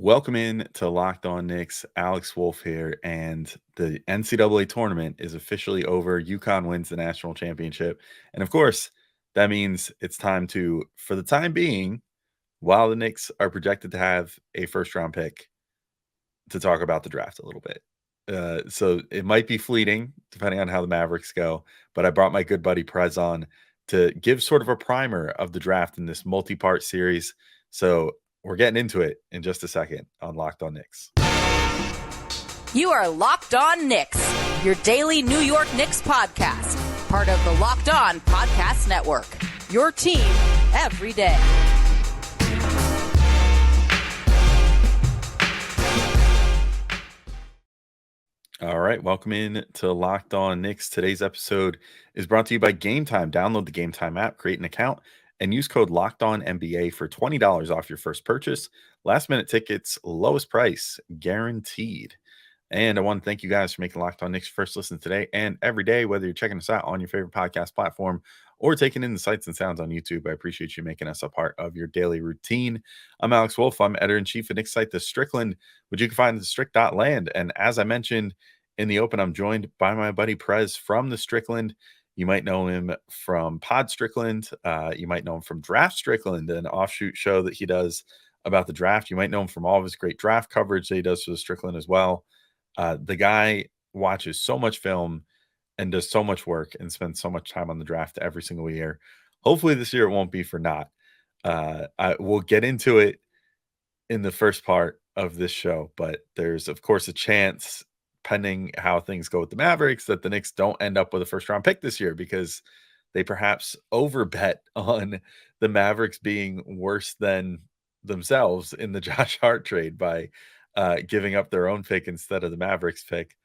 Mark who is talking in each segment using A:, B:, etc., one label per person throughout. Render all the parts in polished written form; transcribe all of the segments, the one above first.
A: Welcome in to Locked On Knicks. Alex Wolf here, and the NCAA tournament is officially over. UConn wins the national championship, and of course, that means it's time to, for the time being, while the Knicks are projected to have a first-round pick, to talk about the draft a little bit. So it might be fleeting, depending on how the Mavericks go, but I brought my good buddy Prez on to give sort of a primer of the draft in this multi-part series. So we're getting into it in just a second on Locked On Knicks.
B: You are Locked On Knicks, your daily New York Knicks podcast, part of the Locked On Podcast Network, your team every day.
A: All right, welcome in to Locked On Knicks. Today's episode is brought to you by Gametime. Download the Gametime app, create an account, and use code LOCKEDONNBA for $20 off your first purchase. Last-minute tickets, lowest price, guaranteed. And I want to thank you guys for making Locked On Knicks first listen today and every day, whether you're checking us out on your favorite podcast platform or taking in the sights and sounds on YouTube. I appreciate you making us a part of your daily routine. I'm Alex Wolf. I'm editor-in-chief of Knicks site, The Strickland, which you can find at thestrick.land. And as I mentioned in the open, I'm joined by my buddy Prez from The Strickland. You might know him from Pod Strickland. You might know him from Draft Strickland, an offshoot show that he does about the draft. You might know him from all of his great draft coverage that he does for The Strickland as well. The guy watches so much film and does so much work and spends so much time on the draft every single year. Hopefully this year it won't be for naught. We'll get into it in the first part of this show, but there's, of course, a chance, pending how things go with the Mavericks, that the Knicks don't end up with a first-round pick this year because they perhaps overbet on the Mavericks being worse than themselves in the Josh Hart trade by giving up their own pick instead of the Mavericks pick.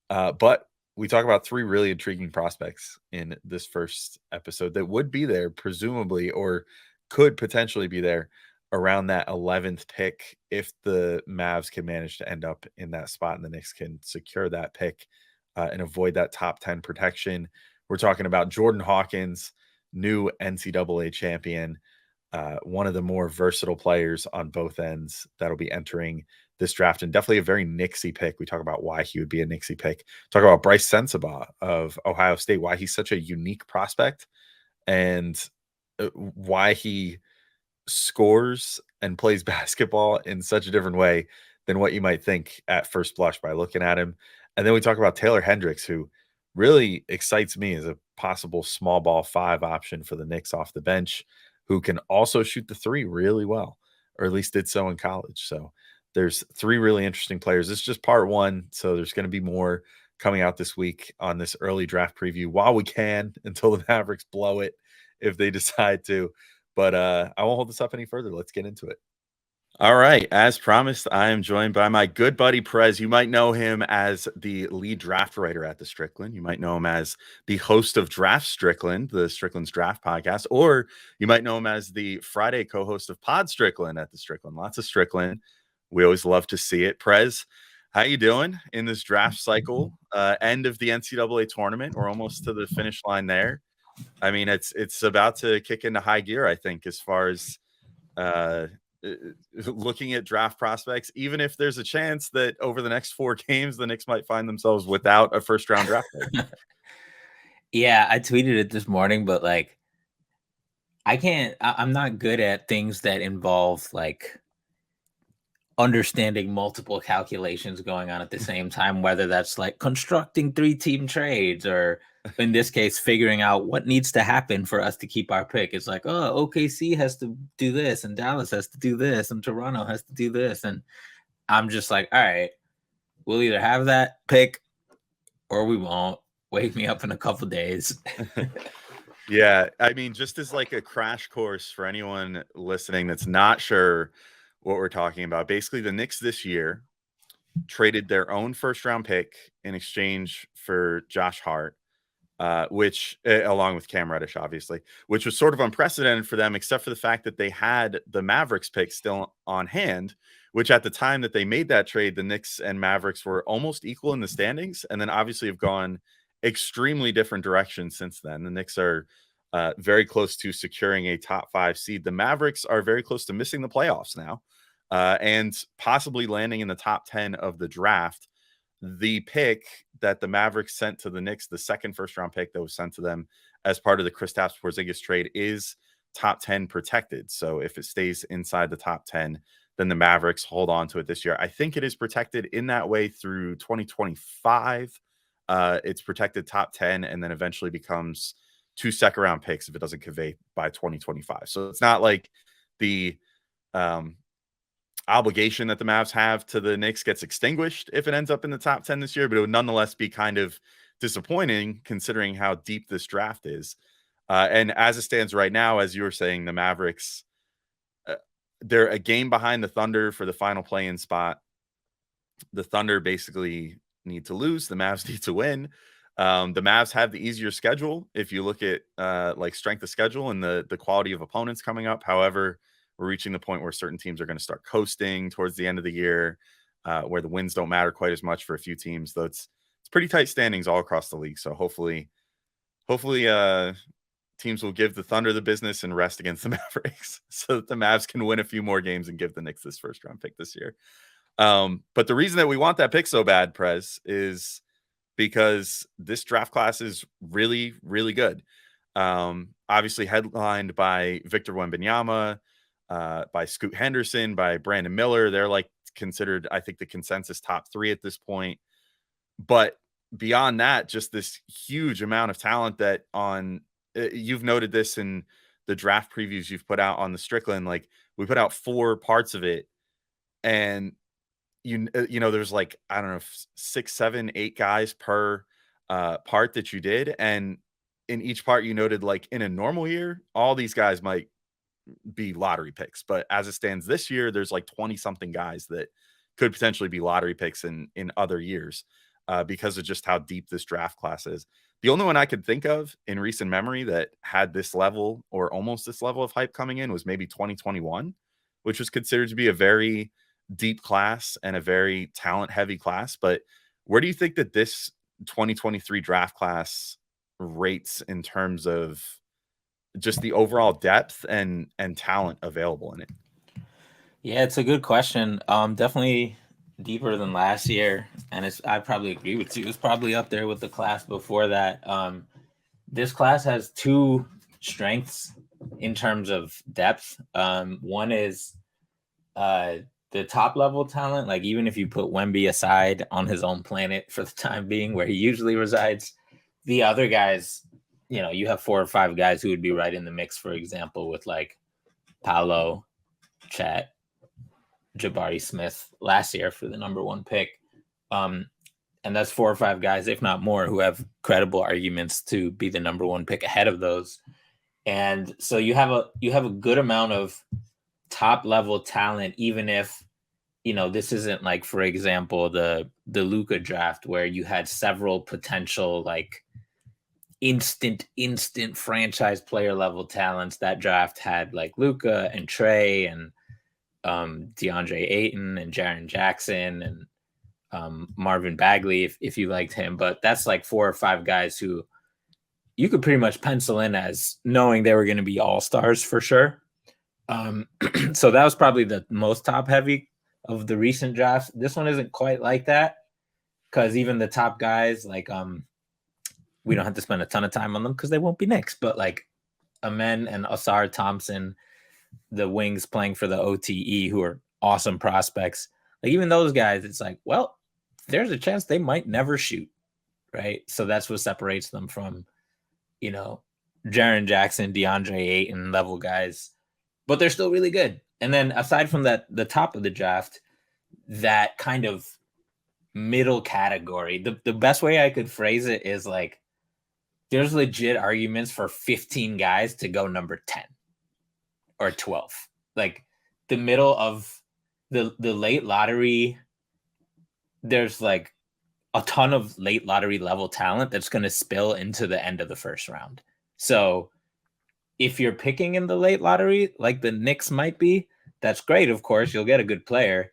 A: But we talk about three really intriguing prospects in this first episode that would be there, presumably, or could potentially be there around that 11th pick if the Mavs can manage to end up in that spot and the Knicks can secure that pick and avoid that top 10 protection. We're talking about Jordan Hawkins, new NCAA champion, one of the more versatile players on both ends that'll be entering this draft, and definitely a very Knicksy pick. We talk about why he would be a Knicksy pick. Talk about Bryce Sensabaugh of Ohio State, why he's such a unique prospect, and why he scores and plays basketball in such a different way than what you might think at first blush by looking at him. And then we talk about Taylor Hendricks, who really excites me as a possible small ball 5 option for the Knicks off the bench, who can also shoot the 3 really well, or at least did so in college. So there's 3 really interesting players. This is just part 1, so there's going to be more coming out this week on this early draft preview while we can, until the Mavericks blow it if they decide to. But I won't hold this up any further. Let's get into it. All right. As promised, I am joined by my good buddy Prez. You might know him as the lead draft writer at The Strickland. You might know him as the host of Draft Strickland, the Strickland's draft podcast, or you might know him as the Friday co-host of Pod Strickland at The Strickland. Lots of Strickland. We always love to see it. Prez, how you doing in this draft cycle? End of the NCAA tournament. We're almost to the finish line there. I mean, it's about to kick into high gear, I think, as far as looking at draft prospects, even if there's a chance that over the next 4 games, the Knicks might find themselves without a first-round draft pick.
C: Yeah, I tweeted it this morning, but like, I'm not good at things that involve like understanding multiple calculations going on at the same time, whether that's like constructing 3-team trades or in this case, figuring out what needs to happen for us to keep our pick. It's like, oh, OKC has to do this and Dallas has to do this and Toronto has to do this. And I'm just like, all right, we'll either have that pick or we won't. Wake me up in a couple days.
A: Yeah, I mean, just as like a crash course for anyone listening that's not sure what we're talking about, basically the Knicks this year traded their own first-round pick in exchange for Josh Hart, which, along with Cam Reddish, obviously, which was sort of unprecedented for them, except for the fact that they had the Mavericks pick still on hand, which at the time that they made that trade, the Knicks and Mavericks were almost equal in the standings, and then obviously have gone extremely different directions since then. The Knicks are very close to securing a top 5 seed. The Mavericks are very close to missing the playoffs now. and possibly landing in the top 10 of the draft. The pick that the Mavericks sent to the Knicks, the second first-round pick that was sent to them as part of the Kristaps Porzingis trade, is top 10 protected. So if it stays inside the top 10, then the Mavericks hold on to it this year. I think it is protected in that way through 2025. It's protected top 10 and then eventually becomes 2 second-round picks if it doesn't convey by 2025. So it's not like the obligation that the Mavs have to the Knicks gets extinguished if it ends up in the top 10 this year, but it would nonetheless be kind of disappointing considering how deep this draft is. And as it stands right now, as you were saying, the Mavericks, they're a game behind the Thunder for the final play-in spot. The Thunder basically need to lose. The Mavs need to win. The Mavs have the easier schedule if you look at like strength of schedule and the quality of opponents coming up. However, we're reaching the point where certain teams are going to start coasting towards the end of the year, where the wins don't matter quite as much for a few teams, though it's pretty tight standings all across the league. So hopefully teams will give the Thunder the business and rest against the Mavericks so that the Mavs can win a few more games and give the Knicks this first round pick this year. But the reason that we want that pick so bad, Prez, is because this draft class is really, really good. Obviously headlined by Victor Wembanyama, by Scoot Henderson, by Brandon Miller. They're like considered, I think, the consensus top 3 at this point. But beyond that, just this huge amount of talent that you've noted this in the draft previews you've put out on the Strickland. Like, we put out 4 parts of it, and you know, there's like, I don't know, 6, 7, 8 guys per part that you did. And in each part you noted, like, in a normal year, all these guys might be lottery picks, but as it stands this year, there's like 20 something guys that could potentially be lottery picks in other years, because of just how deep this draft class is. The only one I could think of in recent memory that had this level or almost this level of hype coming in was maybe 2021, which was considered to be a very deep class and a very talent heavy class. But where do you think that this 2023 draft class rates in terms of just the overall depth and talent available in it?
C: Yeah, it's a good question. Definitely deeper than last year, and I probably agree with you. It's probably up there with the class before that. This class has 2 strengths in terms of depth. One is the top level talent. Like, even if you put Wemby aside on his own planet for the time being, where he usually resides, the other guys, you know, you have 4 or 5 guys who would be right in the mix, for example, with like Paolo, Chet, Jabari Smith last year for the number 1 pick. And that's 4 or 5 guys, if not more, who have credible arguments to be the number 1 pick ahead of those. And so you have a good amount of top level talent, even if, you know, this isn't like, for example, the Luka draft where you had several potential like instant franchise player level talents. That draft had like Luka and Trey and DeAndre Ayton and Jaren Jackson and Marvin Bagley, if you liked him. But that's like 4 or 5 guys who you could pretty much pencil in as knowing they were going to be all-stars for sure. So that was probably the most top heavy of the recent drafts. This one isn't quite like that, because even the top guys, like we don't have to spend a ton of time on them because they won't be Knicks, but like Amen and Asar Thompson, the wings playing for the OTE, who are awesome prospects. Like, even those guys, it's like, well, there's a chance they might never shoot, right? So that's what separates them from, you know, Jaren Jackson, DeAndre Ayton level guys, but they're still really good. And then aside from that, the top of the draft, that kind of middle category, the best way I could phrase it is like, there's legit arguments for 15 guys to go number 10 or 12. Like, the middle of the late lottery, there's like a ton of late lottery level talent that's going to spill into the end of the first round. So if you're picking in the late lottery, like the Knicks might be, that's great. Of course, you'll get a good player,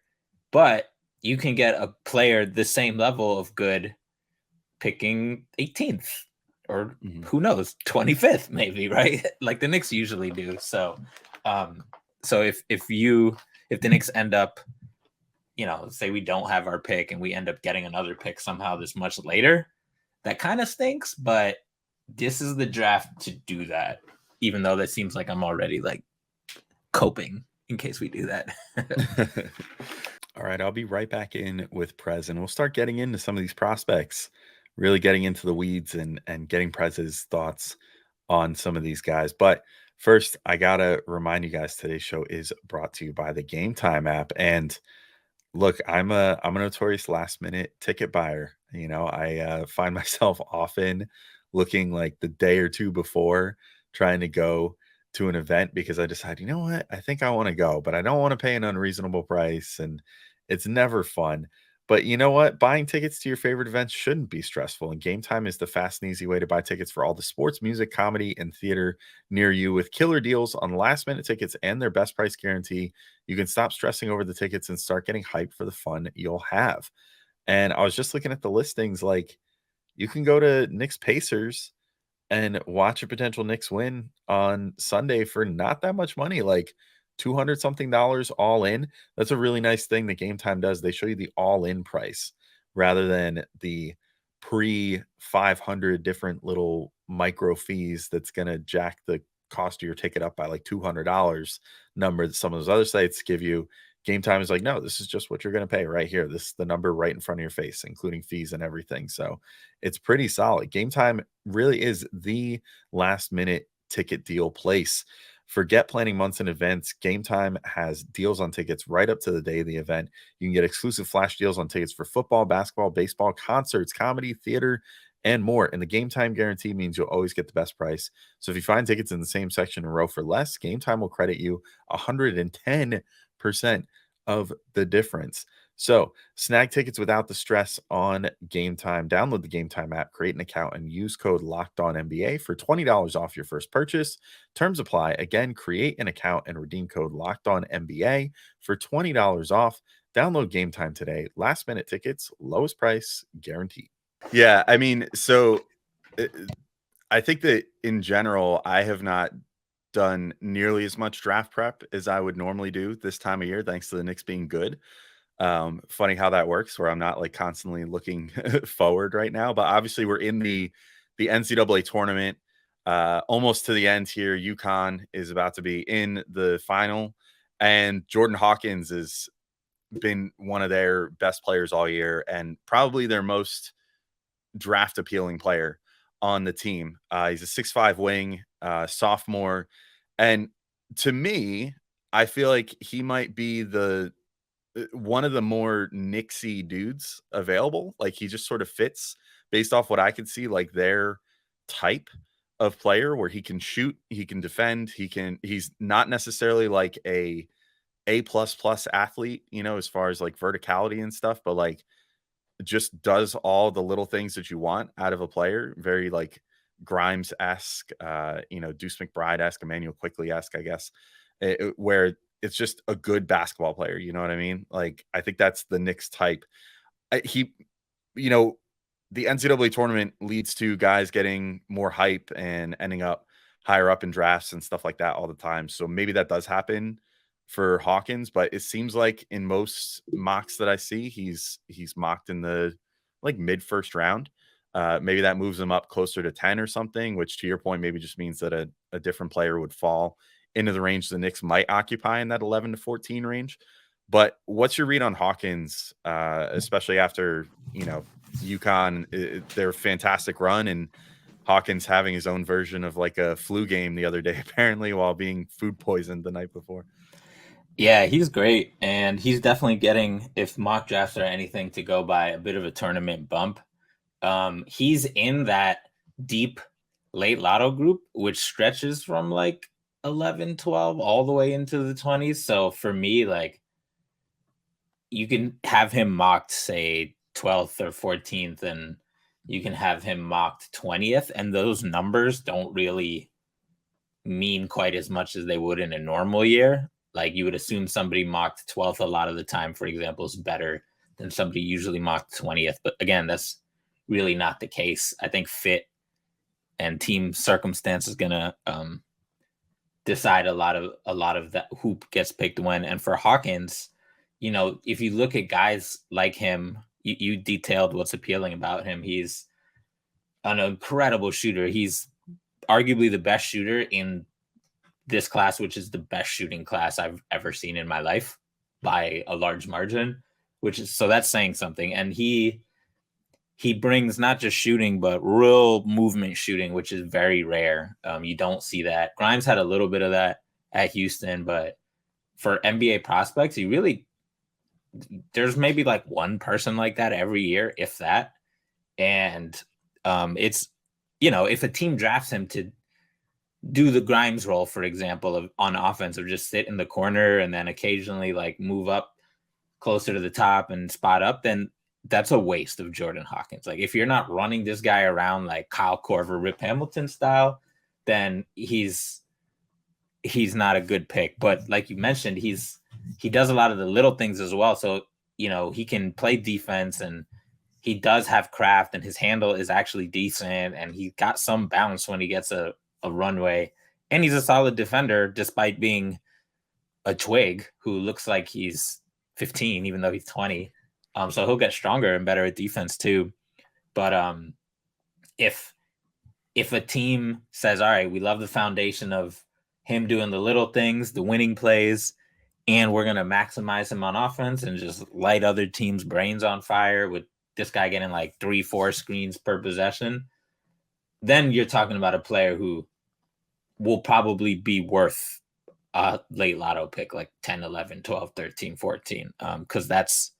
C: but you can get a player the same level of good picking 18th or who knows, 25th maybe, right? Like the Knicks usually do. So, so if if the Knicks end up, say we don't have our pick and we end up getting another pick somehow this much later, that kind of stinks. But this is the draft to do that, even though that seems like I'm already like coping in case we do that.
A: All right, I'll be right back in with Prez, and we'll start getting into some of these prospects, really getting into the weeds and getting Prez's thoughts on some of these guys. But first, I gotta remind you guys, today's show is brought to you by the Gametime app. And look, I'm a notorious last minute ticket buyer. I find myself often looking like the day or two before, trying to go to an event because I decide, you know what, I think I want to go, but I don't want to pay an unreasonable price, and it's never fun. But you know what? Buying tickets to your favorite events shouldn't be stressful, and Gametime is the fast and easy way to buy tickets for all the sports, music, comedy, and theater near you. With killer deals on last minute tickets and their best price guarantee, you can stop stressing over the tickets and start getting hyped for the fun you'll have. And I was just looking at the listings, like you can go to Knicks Pacers and watch a potential Knicks win on Sunday for not that much money, like 200 something dollars all in. That's a really nice thing that Gametime does. They show you the all in price rather than the pre 500 different little micro fees that's going to jack the cost of your ticket up by like $200 number that some of those other sites give you. Gametime is like, no, this is just what you're going to pay right here. This is the number right in front of your face, including fees and everything. So it's pretty solid. Gametime really is the last minute ticket deal place. Forget planning months in advance. Gametime has deals on tickets right up to the day of the event. You can get exclusive flash deals on tickets for football, basketball, baseball, concerts, comedy, theater, and more. And the Gametime guarantee means you'll always get the best price. So if you find tickets in the same section and row for less, Gametime will credit you 110% of the difference. So snag tickets without the stress on Gametime. Download the Gametime app, create an account, and use code LOCKEDONNBA for $20 off your first purchase. Terms apply. Again, create an account and redeem code LOCKEDONNBA for $20 off. Download Gametime today. Last minute tickets, lowest price guaranteed. Yeah, I mean, so I think that in general, I have not done nearly as much draft prep as I would normally do this time of year, thanks to the Knicks being good. Funny how that works, where I'm not like constantly looking forward right now. But obviously, we're in the NCAA tournament, almost to the end here. UConn is about to be in the final, and Jordan Hawkins has been one of their best players all year, and probably their most draft appealing player on the team. He's a 6'5" wing, sophomore. And to me, I feel like he might be the one of the more Knicksy dudes available. Like he just sort of fits based off what I could see, like their type of player where he can shoot, he can defend, he's not necessarily like a A++ athlete, as far as like verticality and stuff, but like just does all the little things that you want out of a player. Very like Grimes-esque, Deuce McBride-esque, Emmanuel Quickley-esque, I guess, where it's just a good basketball player. You know what I mean? Like, I think that's the Knicks type. The NCAA tournament leads to guys getting more hype and ending up higher up in drafts and stuff like that all the time. So maybe that does happen for Hawkins, but it seems like in most mocks that I see, he's mocked in the like mid first round. Maybe that moves him up closer to 10 or something, which to your point, maybe just means that a different player would fall into the range the Knicks might occupy in that 11 to 14 range. But what's your read on Hawkins, especially after, UConn, their fantastic run, and Hawkins having his own version of like a flu game the other day, apparently, while being food poisoned the night before?
C: Yeah, he's great. And he's definitely getting, if mock drafts are anything to go by, a bit of a tournament bump. He's in that deep late lotto group, which stretches from like 11, 12, all the way into the 20s. So for me, like, you can have him mocked, say, 12th or 14th, and you can have him mocked 20th. And those numbers don't really mean quite as much as they would in a normal year. Like, you would assume somebody mocked 12th a lot of the time, for example, is better than somebody usually mocked 20th. But again, that's really not the case. I think fit and team circumstance is going to decide a lot of that who gets picked when. And for Hawkins, you know, if you look at guys like him, you detailed what's appealing about him. He's an incredible shooter. He's arguably the best shooter in this class, which is the best shooting class I've ever seen in my life by a large margin, which is, so that's saying something. And he brings not just shooting, but real movement shooting, which is very rare. You don't see that. Grimes had a little bit of that at Houston, but for NBA prospects, there's maybe like one person like that every year, if that. And it's, you know, if a team drafts him to do the Grimes role, for example, on offense, or just sit in the corner and then occasionally like move up closer to the top and spot up, then that's a waste of Jordan Hawkins. Like, if you're not running this guy around like Kyle Korver, Rip Hamilton style, then he's not a good pick. But like you mentioned, he does a lot of the little things as well. So, you know, he can play defense, and he does have craft, and his handle is actually decent, and he got some bounce when he gets a runway, and he's a solid defender despite being a twig who looks like he's 15 even though he's 20. So he'll get stronger and better at defense too. But if a team says, all right, we love the foundation of him doing the little things, the winning plays, and we're going to maximize him on offense and just light other teams' brains on fire with this guy getting like 3-4 screens per possession, then you're talking about a player who will probably be worth a late lotto pick, like 10, 11, 12, 13, 14, because that's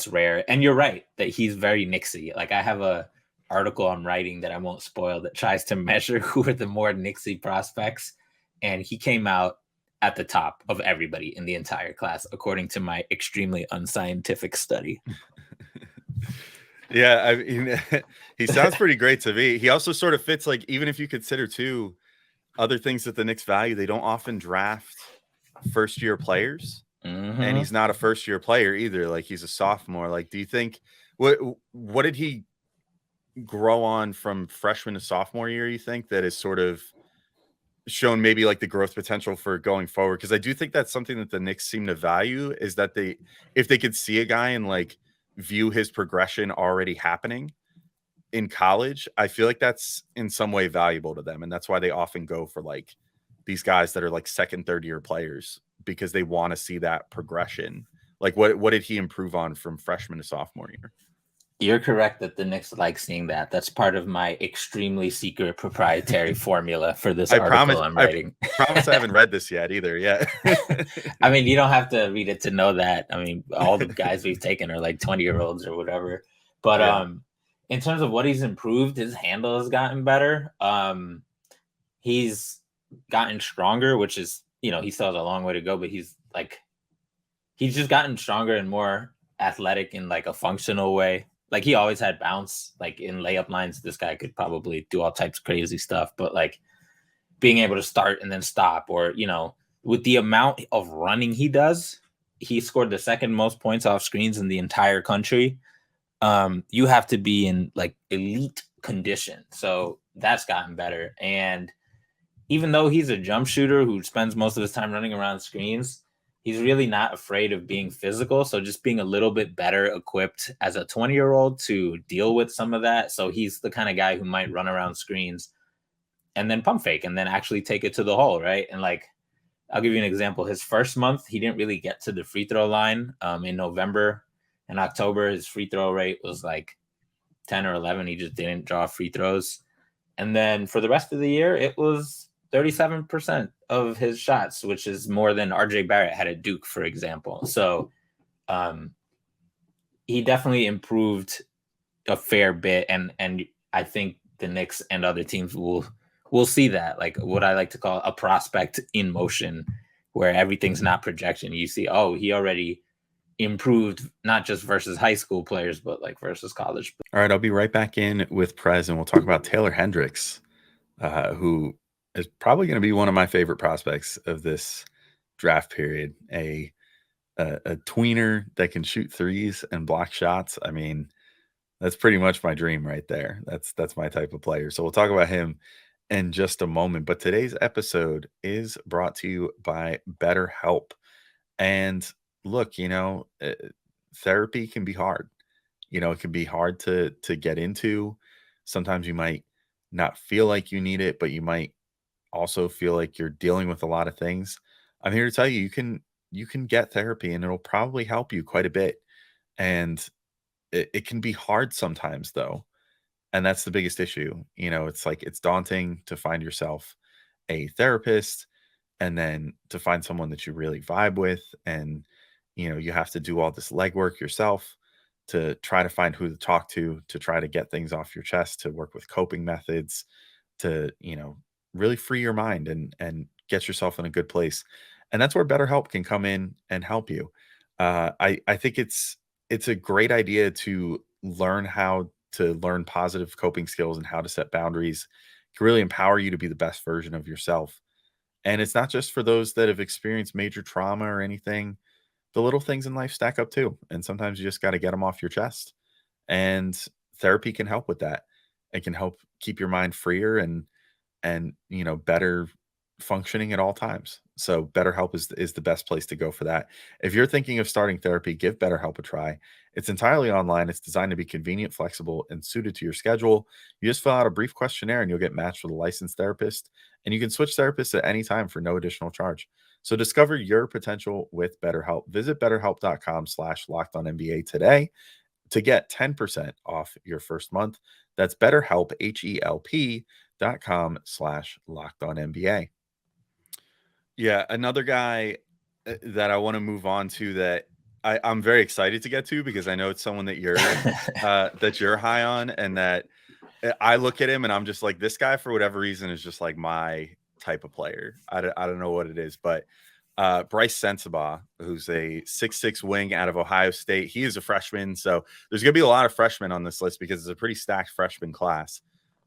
C: rare. And you're right that he's very Knicksy. Like, I have a article I'm writing that I won't spoil that tries to measure who are the more Knicksy prospects, and he came out at the top of everybody in the entire class, according to my extremely unscientific study.
A: Yeah, I mean, he sounds pretty great to me. He also sort of fits, like, even if you consider too other things that the Knicks value, they don't often draft first-year players, and he's not a first-year player either. Like, he's a sophomore. Like, do you think what did he grow on from freshman to sophomore year? You think that is sort of shown maybe like the growth potential for going forward? Because I do think that's something that the Knicks seem to value, is that if they could see a guy and like view his progression already happening in college, I feel like that's in some way valuable to them. And that's why they often go for like these guys that are like second, third year players, because they want to see that progression. Like, what did he improve on from freshman to sophomore year?
C: You're correct that the Knicks like seeing that. That's part of my extremely secret proprietary formula for this article I'm writing.
A: I promise I haven't read this yet either. Yeah.
C: I mean, you don't have to read it to know that. I mean, all the guys we've taken are like 20-year-olds or whatever. But yeah. In terms of what he's improved, his handle has gotten better. He's gotten stronger, which is, you know, he still has a long way to go, but he's just gotten stronger and more athletic in like a functional way. Like, he always had bounce, like in layup lines. This guy could probably do all types of crazy stuff, but like being able to start and then stop, or, you know, with the amount of running he does, he scored the second most points off screens in the entire country. You have to be in like elite condition. So that's gotten better. And even though he's a jump shooter who spends most of his time running around screens, he's really not afraid of being physical. So just being a little bit better equipped as a 20-year-old to deal with some of that. So he's the kind of guy who might run around screens and then pump fake and then actually take it to the hole, right? And like, I'll give you an example. His first month, he didn't really get to the free throw line. In November and October, his free throw rate was like 10 or 11. He just didn't draw free throws. And then for the rest of the year, it was 37% of his shots, which is more than RJ Barrett had at Duke, for example. So he definitely improved a fair bit. And I think the Knicks and other teams will see that, like what I like to call a prospect in motion, where everything's not projection. You see, oh, he already improved, not just versus high school players, but like versus college.
A: All right, I'll be right back in with Prez, and we'll talk about Taylor Hendricks, who is probably going to be one of my favorite prospects of this draft period. A tweener that can shoot threes and block shots. I mean, that's pretty much my dream right there. That's my type of player. So we'll talk about him in just a moment. But today's episode is brought to you by BetterHelp. And look, therapy can be hard. It can be hard to get into. Sometimes you might not feel like you need it, but you might also feel like you're dealing with a lot of things. I'm here to tell you, you can get therapy and it'll probably help you quite a bit. And it can be hard sometimes though. And that's the biggest issue. It's like it's daunting to find yourself a therapist and then to find someone that you really vibe with. And, you have to do all this legwork yourself to try to find who to talk to try to get things off your chest, to work with coping methods, to, really free your mind and get yourself in a good place. And that's where BetterHelp can come in and help you. I think it's a great idea to learn how to learn positive coping skills and how to set boundaries. It can really empower you to be the best version of yourself. And it's not just for those that have experienced major trauma or anything. The little things in life stack up too. And sometimes you just got to get them off your chest. And therapy can help with that. It can help keep your mind freer and better functioning at all times. So BetterHelp is the best place to go for that. If you're thinking of starting therapy, give BetterHelp a try. It's entirely online. It's designed to be convenient, flexible, and suited to your schedule. You just fill out a brief questionnaire and you'll get matched with a licensed therapist. And you can switch therapists at any time for no additional charge. So discover your potential with BetterHelp. Visit betterhelp.com/lockedonnba today to get 10% off your first month. That's BetterHelp, HELP.com/lockedonnba. Yeah, another guy that I want to move on to that I'm very excited to get to because I know it's someone that you're high on, and that I look at him and I'm just like, this guy for whatever reason is just like my type of player. I don't know what it is, but Bryce Sensabaugh, who's a 6'6" wing out of Ohio State. He is a freshman, so there's going to be a lot of freshmen on this list because it's a pretty stacked freshman class.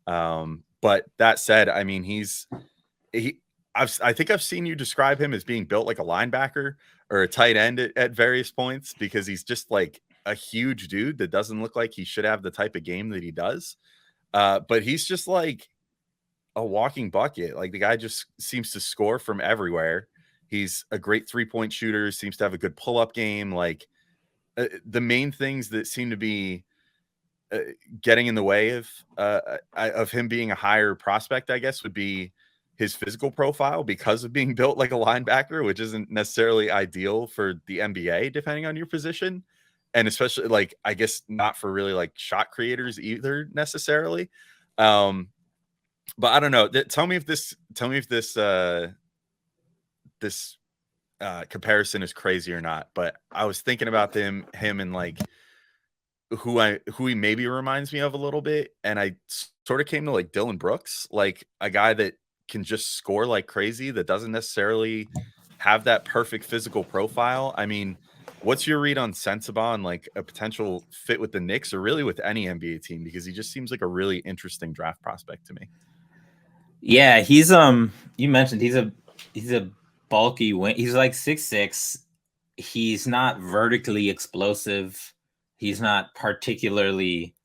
A: But that said, I mean, I think I've seen you describe him as being built like a linebacker or a tight end at various points, because he's just like a huge dude that doesn't look like he should have the type of game that he does. But he's just like a walking bucket. Like, the guy just seems to score from everywhere. He's a great 3-point shooter, seems to have a good pull-up game. Like, the main things that seem to be getting in the way of him being a higher prospect, I guess, would be his physical profile, because of being built like a linebacker, which isn't necessarily ideal for the NBA, depending on your position. And especially, like, I guess not for really like shot creators either necessarily. But I don't know. Tell me if this comparison is crazy or not. But I was thinking about him and like who he maybe reminds me of a little bit. And I sort of came to like Dylan Brooks, like a guy that can just score like crazy, that doesn't necessarily have that perfect physical profile. I mean, what's your read on Sensabaugh and like a potential fit with the Knicks, or really with any NBA team? Because he just seems like a really interesting draft prospect to me.
C: Yeah, he's you mentioned he's a bulky wing. He's like 6'6". He's not vertically explosive. He's not particularly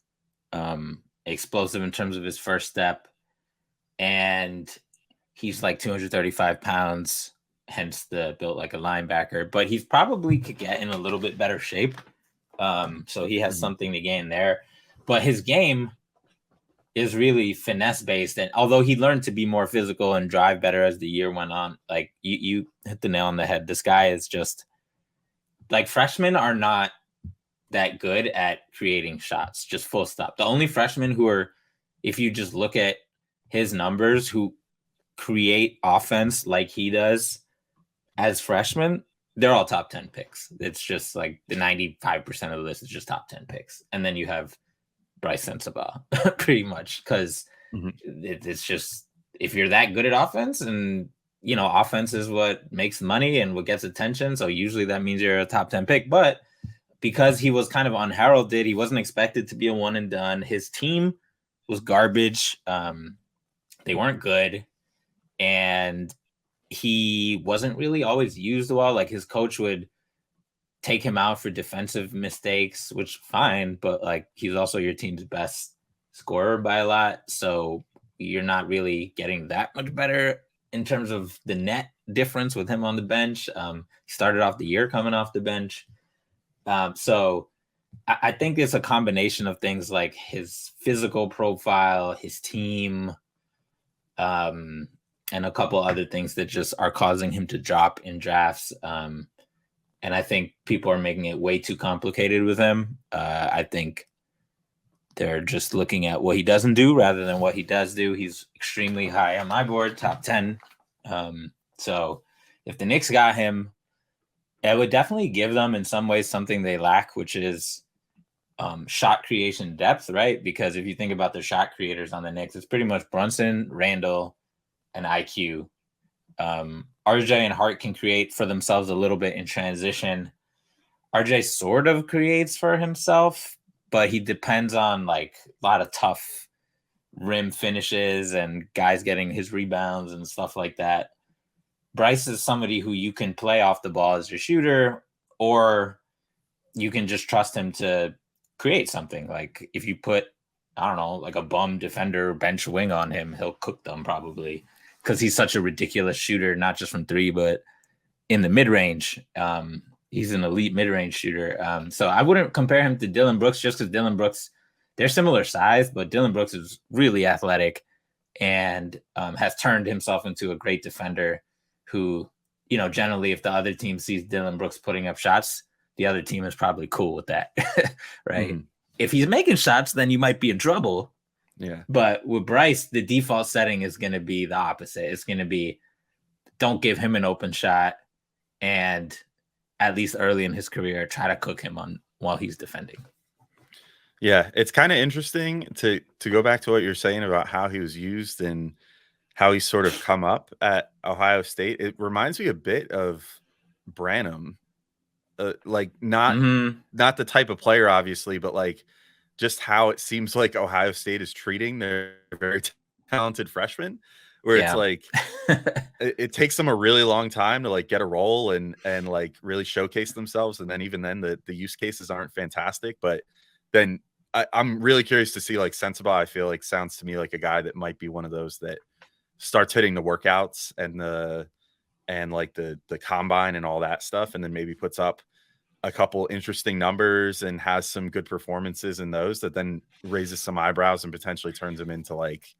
C: explosive in terms of his first step. And he's like 235 pounds, hence the built like a linebacker. But he's probably could get in a little bit better shape. So he has something to gain there. But his game is really finesse based. And although he learned to be more physical and drive better as the year went on, like you hit the nail on the head. This guy is just like, freshmen are not that good at creating shots, just full stop. The only freshmen who are, if you just look at his numbers, who create offense like he does as freshmen, they're all top 10 picks. It's just like the 95% of the list is just top 10 picks. And then you have Bryce Sensabaugh pretty much, because it's just, if you're that good at offense, and offense is what makes money and what gets attention, so usually that means you're a top 10 pick. But because he was kind of unheralded, he wasn't expected to be a one and done. His team was garbage. They weren't good, and he wasn't really always used well. Like, his coach would take him out for defensive mistakes, which fine, but like, he's also your team's best scorer by a lot. So, you're not really getting that much better in terms of the net difference with him on the bench. He started off the year coming off the bench. So I think it's a combination of things like his physical profile, his team, and a couple other things that just are causing him to drop in drafts. And I think people are making it way too complicated with him. I think they're just looking at what he doesn't do rather than what he does do. He's extremely high on my board, top 10. So if the Knicks got him, it would definitely give them in some ways something they lack, which is shot creation depth, right? Because if you think about the shot creators on the Knicks, it's pretty much Brunson, Randall, and IQ. RJ and Hart can create for themselves a little bit in transition. RJ sort of creates for himself, but he depends on like a lot of tough rim finishes and guys getting his rebounds and stuff like that. Bryce is somebody who you can play off the ball as your shooter, or you can just trust him to create something. Like if you put, I don't know, like a bum defender bench wing on him, he'll cook them probably because he's such a ridiculous shooter, not just from three, but in the mid-range. He's an elite mid-range shooter. So I wouldn't compare him to Dillon Brooks just because Dillon Brooks, they're similar size, but Dillon Brooks is really athletic and has turned himself into a great defender who, you know, generally if the other team sees Dillon Brooks putting up shots, the other team is probably cool with that, right? Mm-hmm. If he's making shots, then you might be in trouble.
A: Yeah.
C: But with Bryce, the default setting is going to be the opposite. It's going to be don't give him an open shot, and at least early in his career, try to cook him on while he's defending.
A: Yeah, it's kind of interesting to go back to what you're saying about how he was used and how he's sort of come up at Ohio State. It reminds me a bit of Branham, like not the type of player, obviously, but like just how it seems like Ohio State is treating their very talented freshmen, where it's like it takes them a really long time to like get a role and like really showcase themselves, and then even then the use cases aren't fantastic. But then I'm really curious to see like Sensabaugh. I feel like sounds to me like a guy that might be one of those that starts hitting the workouts and the combine and all that stuff, and then maybe puts up a couple interesting numbers and has some good performances in those that then raises some eyebrows and potentially turns him into like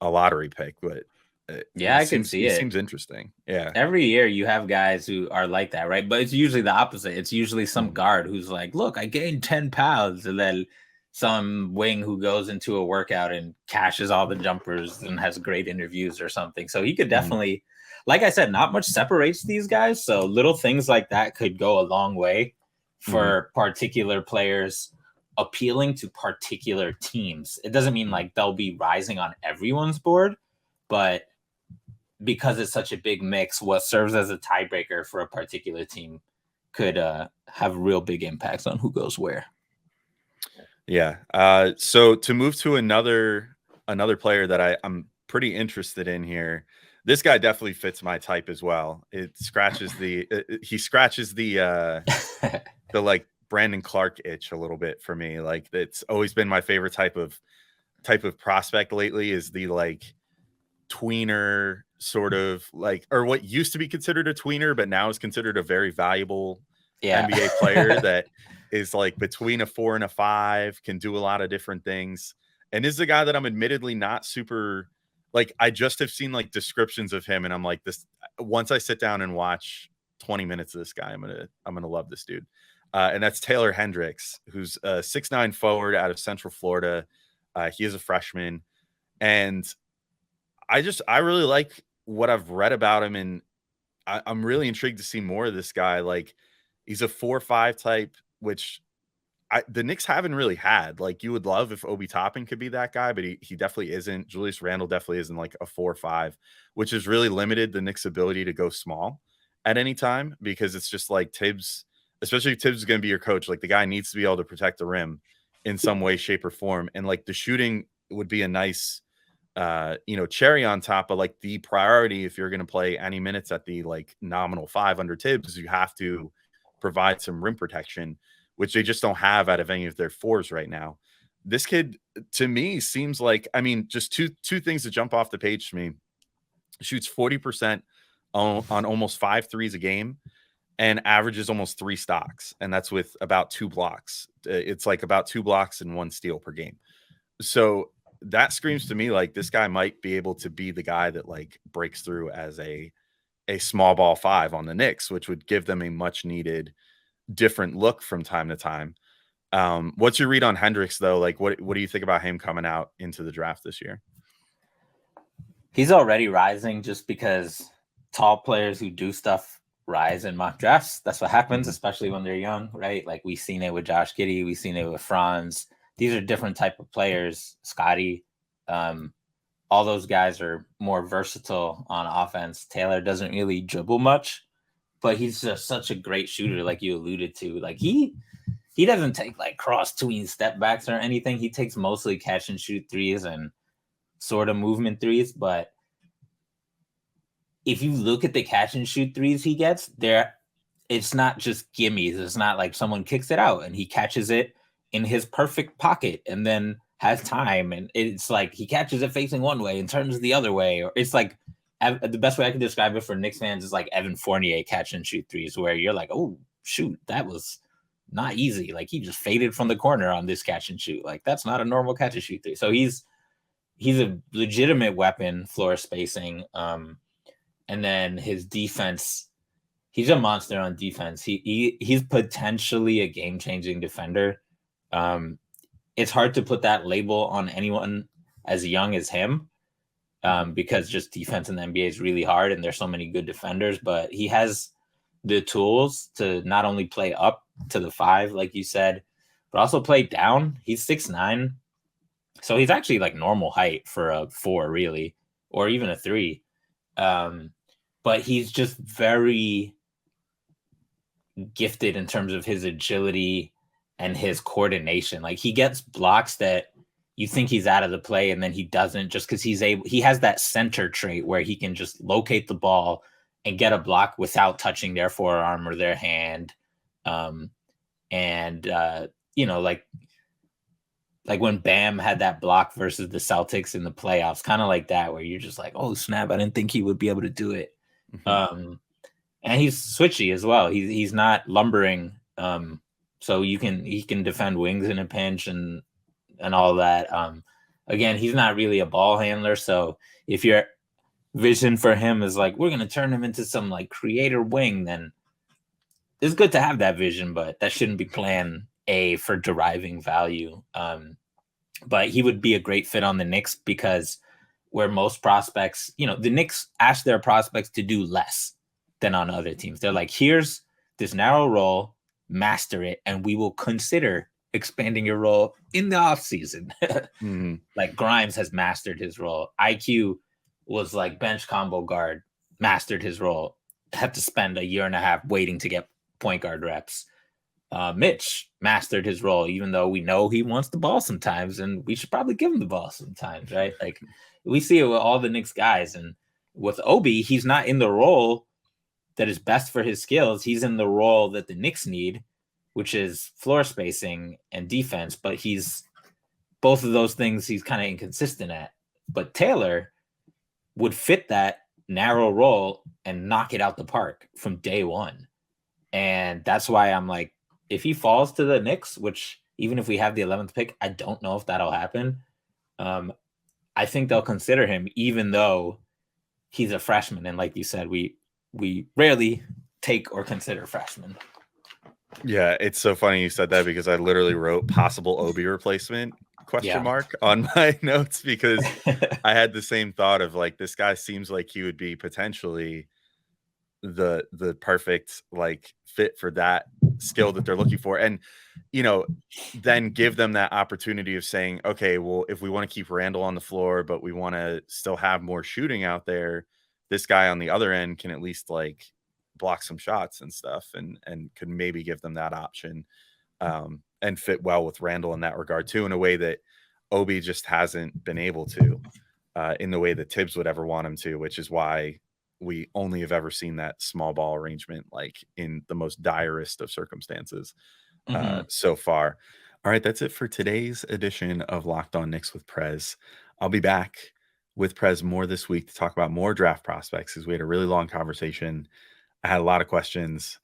A: a lottery pick. But
C: I can see it.
A: It seems interesting. Yeah.
C: Every year you have guys who are like that, right? But it's usually the opposite. It's usually some guard who's like, look, I gained 10 pounds. And then some wing who goes into a workout and cashes all the jumpers and has great interviews or something. So he could definitely, like I said, not much separates these guys. So little things like that could go a long way for particular players appealing to particular teams. It doesn't mean like they'll be rising on everyone's board, but because it's such a big mix, what serves as a tiebreaker for a particular team could have real big impacts on who goes where.
A: Yeah. So to move to another player that I'm pretty interested in here. This guy definitely fits my type as well. It scratches he scratches the like Brandon Clark itch a little bit for me. Like it's always been my favorite type of prospect lately is the like tweener sort of like, or what used to be considered a tweener, but now is considered a very valuable NBA player that is like between a 4 and a 5, can do a lot of different things. And this is a guy that I'm admittedly not super like, I just have seen like descriptions of him and I'm like, this, once I sit down and watch 20 minutes of this guy, I'm going to love this dude. And that's Taylor Hendricks, who's a 6'9" forward out of Central Florida. He is a freshman, and I really like what I've read about him, and I'm really intrigued to see more of this guy. Like he's a 4-5 type, which the Knicks haven't really had. Like you would love if Obi Toppin could be that guy, but he definitely isn't. Julius Randle definitely isn't like a 4-5, which has really limited the Knicks' ability to go small at any time, because it's just like Tibbs, especially if Tibbs is going to be your coach, like the guy needs to be able to protect the rim in some way, shape, or form. And like the shooting would be a nice cherry on top, but like the priority, if you're going to play any minutes at the like nominal 5 under Tibbs, you have to provide some rim protection, which they just don't have out of any of their 4s right now. this kid to me seems like, I mean, just two things that jump off the page to me. Shoots 40% on almost 5 threes a game and averages almost 3 stocks. And that's with about 2 blocks. It's like about 2 blocks and 1 steal per game. So that screams to me like this guy might be able to be the guy that like breaks through as a small ball 5 on the Knicks, which would give them a much needed different look from time to time. What's your read on Hendricks though? Like what do you think about him coming out into the draft this year?
C: He's already rising just because tall players who do stuff rise in mock drafts. That's what happens, especially when they're young, right? Like we've seen it with Josh Giddey, we've seen it with Franz. These are different type of players. Scotty, all those guys are more versatile on offense. Taylor doesn't really dribble much, but he's just such a great shooter, like you alluded to. Like he doesn't take like cross tween step backs or anything. He takes mostly catch and shoot threes and sort of movement threes. But if you look at the catch and shoot threes he gets there, it's not just gimmies. It's not like someone kicks it out and he catches it in his perfect pocket and then has time. And it's like he catches it facing one way and turns the other way. Or it's like the best way I can describe it for Knicks fans is like Evan Fournier catch and shoot threes, where you're like, oh, shoot, that was not easy. Like he just faded from the corner on this catch and shoot. Like that's not a normal catch and shoot three. So he's a legitimate weapon, floor spacing. And then his defense, he's a monster on defense. He's potentially a game-changing defender. It's hard to put that label on anyone as young as him because just defense in the NBA is really hard and there's so many good defenders, but he has the tools to not only play up to the 5, like you said, but also play down. He's 6'9", so he's actually like normal height for a 4, really, or even a 3. But he's just very gifted in terms of his agility and his coordination. Like he gets blocks that you think he's out of the play and then he doesn't, just because he has that center trait where he can just locate the ball and get a block without touching their forearm or their hand. Like when Bam had that block versus the Celtics in the playoffs, kind of like that, where you're just like, oh snap, I didn't think he would be able to do it. Mm-hmm. And he's switchy as well. He's not lumbering. So he can defend wings in a pinch and all that. Again, he's not really a ball handler. So if your vision for him is like, we're going to turn him into some like creator wing, then it's good to have that vision, but that shouldn't be plan A for deriving value. But he would be a great fit on the Knicks because where most prospects, the Knicks ask their prospects to do less than on other teams. They're like, here's this narrow role, master it, and we will consider expanding your role in the offseason. Mm-hmm. Like Grimes has mastered his role. IQ was like bench combo guard, mastered his role, had to spend a year and a half waiting to get point guard reps. Mitch mastered his role, even though we know he wants the ball sometimes, and we should probably give him the ball sometimes, right? Like we see it with all the Knicks guys, and with Obi, he's not in the role that is best for his skills. He's in the role that the Knicks need, which is floor spacing and defense, but he's both of those things he's kind of inconsistent at. But Taylor would fit that narrow role and knock it out the park from day one. And that's why I'm like, if he falls to the Knicks, which even if we have the 11th pick, I don't know if that'll happen. I think they'll consider him, even though he's a freshman. And like you said, we rarely take or consider freshmen.
A: Yeah, it's so funny you said that because I literally wrote possible Obi replacement ? On my notes because I had the same thought of like, this guy seems like he would be potentially the perfect like fit for that skill that they're looking for. And, then give them that opportunity of saying, okay, well, if we want to keep Randall on the floor, but we want to still have more shooting out there, this guy on the other end can at least like block some shots and stuff and could maybe give them that option and fit well with Randall in that regard too, in a way that Obi just hasn't been able to in the way that Tibbs would ever want him to, which is why we only have ever seen that small ball arrangement like in the most direst of circumstances so far. All right, that's it for today's edition of Locked On Knicks with Prez. I'll be back with Prez more this week to talk about more draft prospects because we had a really long conversation. I had a lot of questions.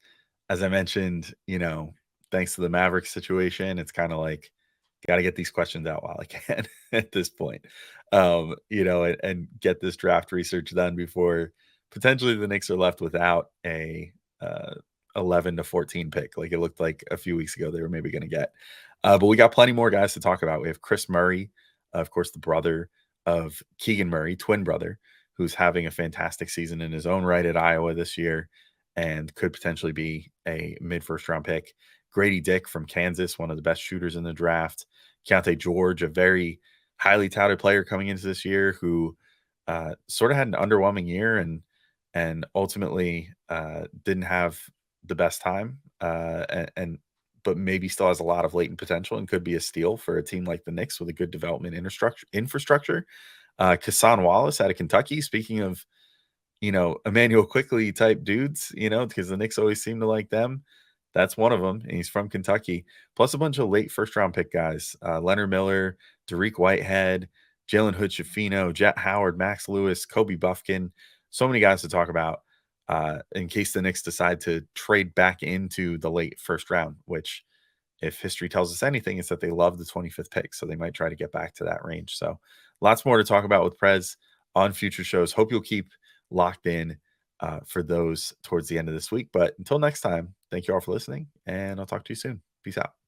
A: As I mentioned, thanks to the Mavericks situation, it's kind of like got to get these questions out while I can at this point. And get this draft research done before potentially the Knicks are left without a 11 to 14 pick, like it looked like a few weeks ago they were maybe going to get. But we got plenty more guys to talk about. We have Chris Murray, of course, the brother of Keegan Murray, twin brother, who's having a fantastic season in his own right at Iowa this year and could potentially be a mid-first round pick. Grady Dick from Kansas, one of the best shooters in the draft. Keontae George, a very highly touted player coming into this year who sort of had an underwhelming year and ultimately didn't have the best time but maybe still has a lot of latent potential and could be a steal for a team like the Knicks with a good development infrastructure. Kassan Wallace out of Kentucky, speaking of Emmanuel Quickly type dudes, because the Knicks always seem to like them. That's one of them, and he's from Kentucky. Plus a bunch of late first-round pick guys. Leonard Miller, Dariq Whitehead, Jalen Hood-Schifino, Jet Howard, Max Lewis, Kobe Buffkin. So many guys to talk about in case the Knicks decide to trade back into the late first round, which if history tells us anything, is that they love the 25th pick. So they might try to get back to that range. So lots more to talk about with Prez on future shows. Hope you'll keep locked in for those towards the end of this week. But until next time, thank you all for listening, and I'll talk to you soon. Peace out.